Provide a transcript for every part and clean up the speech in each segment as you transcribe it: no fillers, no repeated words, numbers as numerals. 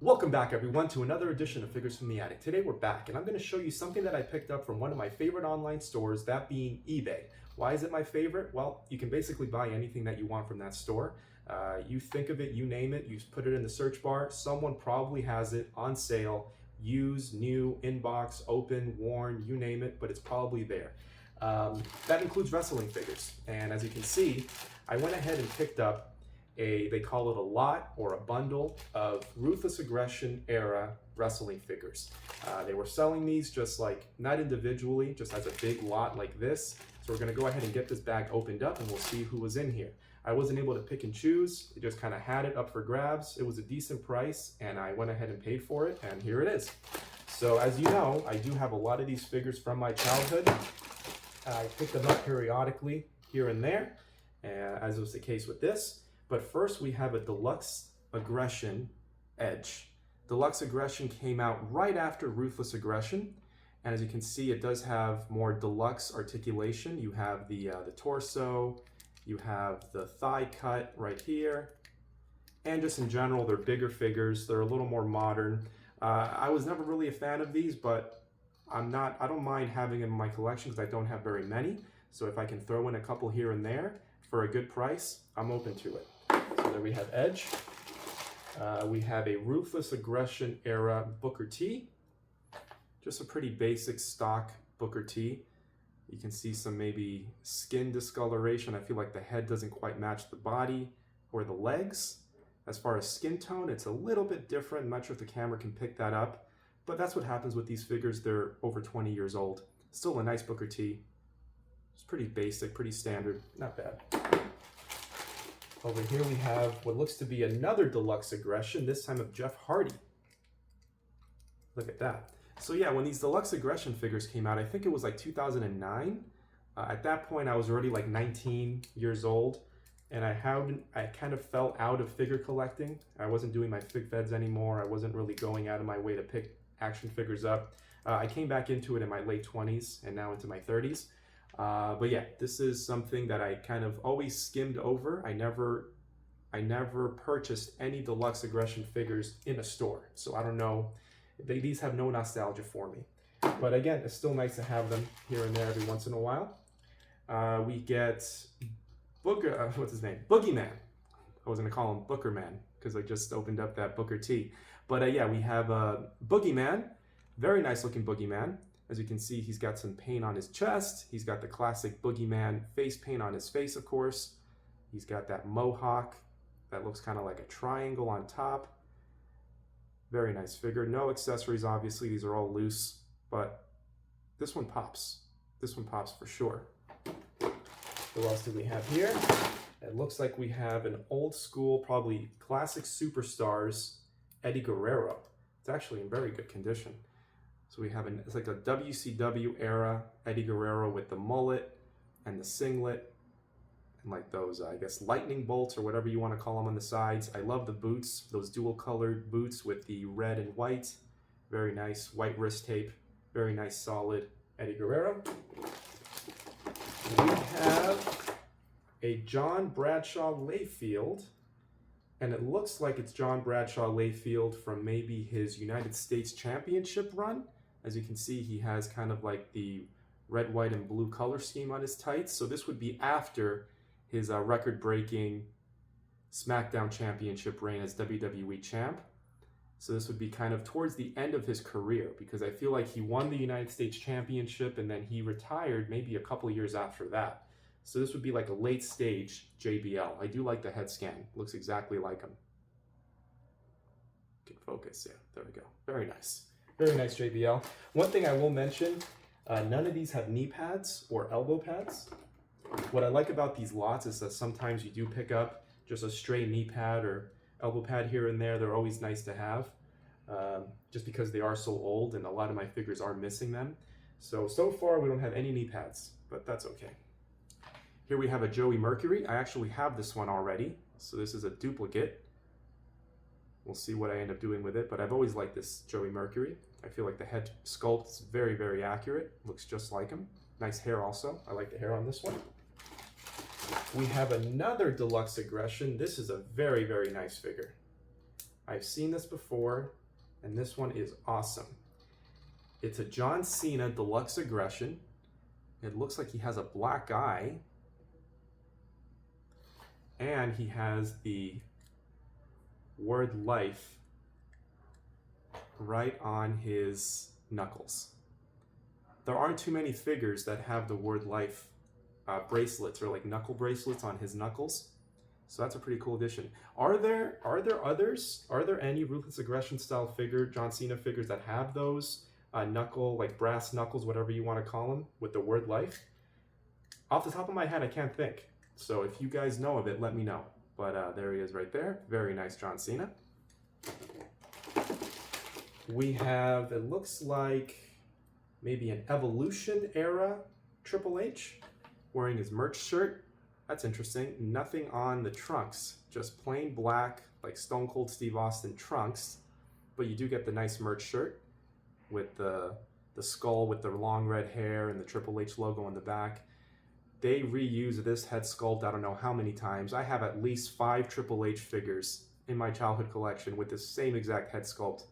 Welcome back everyone to another edition of Figures from the Attic. Today we're back and I'm going to show you something that I picked up from one of my favorite online stores, that being eBay. Why is it my favorite? Well, you can basically buy anything that you want from that store. You think of it, you name it, you put it in the search bar, someone probably has it on sale, used, new, inbox, open, worn, you name it, but it's probably there. That includes wrestling figures, and as you can see, I went ahead and picked up they call it a lot or a bundle of Ruthless Aggression era wrestling figures. They were selling these just like, not individually, just as a big lot like this. So we're gonna go ahead and get this bag opened up and we'll see who was in here. I wasn't able to pick and choose. They just kind of had it up for grabs. It was a decent price and I went ahead and paid for it, and here it is. So as you know, I do have a lot of these figures from my childhood. I pick them up periodically here and there, as was the case with this. But first we have a Deluxe Aggression Edge. Deluxe Aggression came out right after Ruthless Aggression. And as you can see, it does have more deluxe articulation. You have the torso, you have the thigh cut right here. And just in general, they're bigger figures. They're a little more modern. I was never really a fan of these, but I don't mind having them in my collection because I don't have very many. So if I can throw in a couple here and there for a good price, I'm open to it. So there we have Edge. We have a Ruthless Aggression era Booker T. Just a pretty basic stock Booker T. You can see some maybe skin discoloration. I feel like the head doesn't quite match the body or the legs. As far as skin tone, it's a little bit different. I'm not sure if the camera can pick that up, but that's what happens with these figures. They're over 20 years old. Still a nice Booker T. It's pretty basic, pretty standard, not bad. Over here we have what looks to be another Deluxe Aggression, this time of Jeff Hardy. Look at that. So yeah, when these Deluxe Aggression figures came out, I think it was like 2009. At that point, I was already like 19 years old, and I kind of fell out of figure collecting. I wasn't doing my fig feds anymore. I wasn't really going out of my way to pick action figures up. I came back into it in my late 20s and now into my 30s. But yeah, this is something that I kind of always skimmed over. I never purchased any Deluxe Aggression figures in a store. So I don't know, these have no nostalgia for me. But again, it's still nice to have them here and there every once in a while. We get what's his name? Boogeyman. I was gonna call him Booker Man because I just opened up that Booker T. But yeah, we have Boogeyman, very nice looking Boogeyman. As you can see, he's got some paint on his chest. He's got the classic Boogeyman face paint on his face, of course. He's got that mohawk that looks kind of like a triangle on top. Very nice figure. No accessories, obviously. These are all loose, but this one pops. This one pops for sure. What else do we have here? It looks like we have an old school, probably classic Superstars, Eddie Guerrero. It's actually in very good condition. So we have it's like a WCW era Eddie Guerrero with the mullet and the singlet and like those, I guess, lightning bolts or whatever you want to call them on the sides. I love the boots, those dual colored boots with the red and white. Very nice. White wrist tape. Very nice, solid Eddie Guerrero. We have a John Bradshaw Layfield. And it looks like it's John Bradshaw Layfield from maybe his United States Championship run. As you can see, he has kind of like the red, white, and blue color scheme on his tights. So this would be after his record-breaking SmackDown Championship reign as WWE champ. So this would be kind of towards the end of his career, because I feel like he won the United States Championship and then he retired maybe a couple years after that. So this would be like a late stage JBL. I do like the head scan. Looks exactly like him. Can focus, yeah, there we go. Very nice. Very nice JBL. One thing I will mention, none of these have knee pads or elbow pads. What I like about these lots is that sometimes you do pick up just a stray knee pad or elbow pad here and there. They're always nice to have, just because they are so old and a lot of my figures are missing them. So far we don't have any knee pads, but that's okay. Here we have a Joey Mercury. I actually have this one already, so this is a duplicate. We'll see what I end up doing with it, but I've always liked this Joey Mercury. I feel like the head sculpt is very, very accurate. Looks just like him. Nice hair also. I like the hair on this one. We have another Deluxe Aggression. This is a very, very nice figure. I've seen this before, and this one is awesome. It's a John Cena Deluxe Aggression. It looks like he has a black eye. And he has the word life right on his knuckles. There aren't too many figures that have the word life bracelets or like knuckle bracelets on his knuckles. So that's a pretty cool addition. Are there others? Are there any Ruthless Aggression style figure, John Cena figures that have those knuckle, like brass knuckles, whatever you want to call them, with the word life? Off the top of my head, I can't think. So if you guys know of it, let me know. But there he is right there. Very nice John Cena. We have, it looks like maybe an Evolution era Triple H wearing his merch shirt. That's interesting. Nothing on the trunks, just plain black, like Stone Cold Steve Austin trunks. But you do get the nice merch shirt with the skull with the long red hair and the Triple H logo on the back. They reuse this head sculpt I don't know how many times. I have at least 5 Triple H figures in my childhood collection with the same exact head sculpt.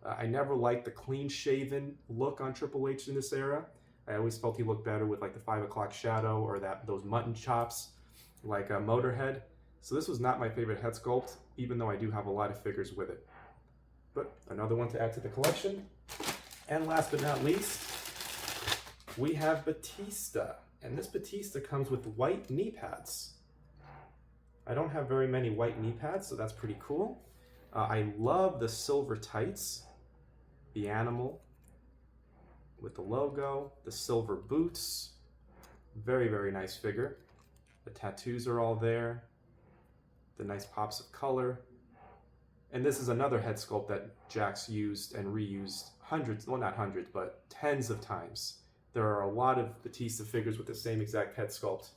I never liked the clean-shaven look on Triple H in this era. I always felt he looked better with like the 5 o'clock shadow or those mutton chops like a Motorhead. So this was not my favorite head sculpt, even though I do have a lot of figures with it. But another one to add to the collection. And last but not least, we have Batista. And this Batista comes with white knee pads. I don't have very many white knee pads, so that's pretty cool. I love the silver tights, the animal with the logo, the silver boots. Very, very nice figure. The tattoos are all there. The nice pops of color. And this is another head sculpt that Jakks used and reused hundreds, well not hundreds, but tens of times. There are a lot of Batista figures with the same exact head sculpt.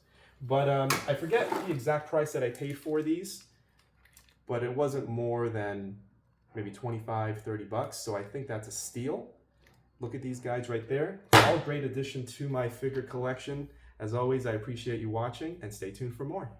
But I forget the exact price that I paid for these, but it wasn't more than maybe 25, 30 bucks, so I think that's a steal. Look at these guys right there. All great addition to my figure collection. As always, I appreciate you watching, and stay tuned for more.